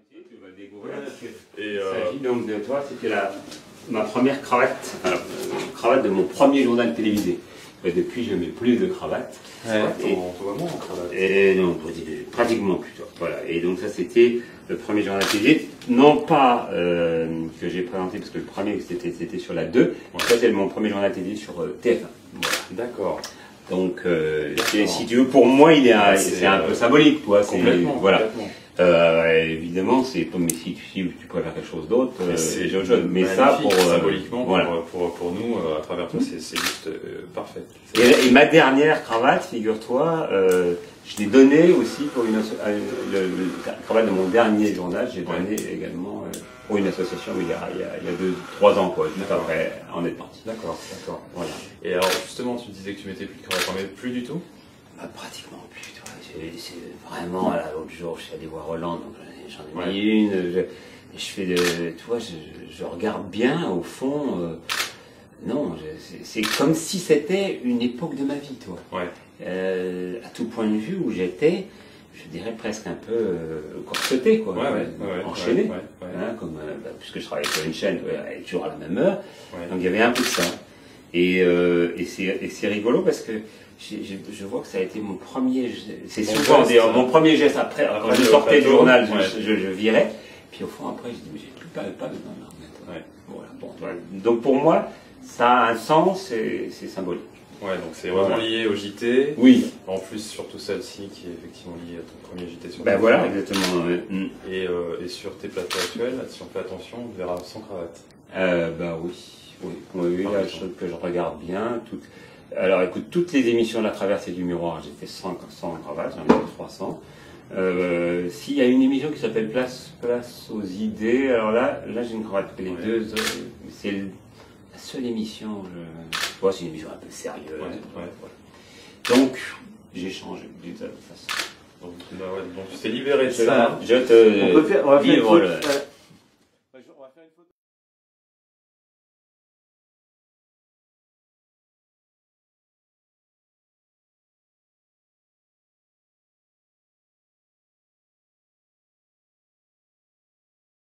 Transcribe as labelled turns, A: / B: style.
A: Tu vas le découvrir. Il s'agit donc de toi, c'était ma première cravate, cravate de mon premier journal télévisé. Et depuis, je ne mets plus de cravate.
B: Ouais, on te voit moins en cravate.
A: Et non, pratiquement plus. Voilà. Et donc ça, c'était le premier journal télévisé. Non pas que j'ai présenté, parce que le premier, c'était sur la 2. Ouais. Ça, c'est mon premier journal télévisé sur TF1. Voilà.
B: D'accord.
A: Donc, si tu veux, pour moi, c'est un peu symbolique, toi.
B: Complètement.
A: Voilà.
B: Complètement.
A: Évidemment, c'est pas, mais si tu préfères quelque chose d'autre,
B: mais
A: ça pour
B: symboliquement,
A: voilà.
B: pour nous, à travers toi, c'est juste parfait.
A: Et ma dernière cravate, figure-toi, je l'ai donnée aussi pour la cravate de mon dernier journal, j'ai donné également pour une association il y a 2-3 ans, quoi, juste après en être parti.
B: D'accord, d'accord.
A: Voilà.
B: Et alors, justement, tu disais que tu mettais plus de cravate, t'en mets plus du tout?
A: Bah, pratiquement plus. C'est vraiment, là, l'autre jour, je suis allé voir Hollande, donc j'en ai mis une. Je fais tu vois, je regarde bien, au fond. Non, c'est comme si c'était une époque de ma vie, toi.
B: Ouais.
A: À tout point de vue où j'étais, je dirais presque un peu corseté, quoi. Enchaîné. Hein, comme, puisque je travaillais sur une chaîne, toujours à la même heure. Ouais. Donc il y avait un peu de ça. Et c'est rigolo parce que je vois que ça a été mon premier geste. C'est souvent d'ailleurs mon premier geste après quand je sortais du journal, je virais. Puis au fond, après, je dis, mais j'ai plus pas besoin de la remettre. Ouais. Voilà, bon, voilà. Donc pour moi, ça a un sens et c'est symbolique.
B: Ouais, donc c'est vraiment lié au JT.
A: Oui.
B: En plus, surtout celle-ci qui est effectivement liée à ton premier JT sur
A: Ben voilà, exactement.
B: Et sur tes plateaux actuels, si on fait attention, on verra sans cravate.
A: Ben oui, là, que je regarde bien. Alors écoute, toutes les émissions de la traversée du miroir, j'ai fait 100 cravates, j'en ai fait 300. S'il y a une émission qui s'appelle Place aux idées, alors là j'ai une cravate. Les deux, c'est la seule émission, je vois, c'est une émission un peu sérieuse. Voilà. Donc, j'ai changé d'une certaine façon.
B: Donc tu t'es libéré de ça.
A: On va faire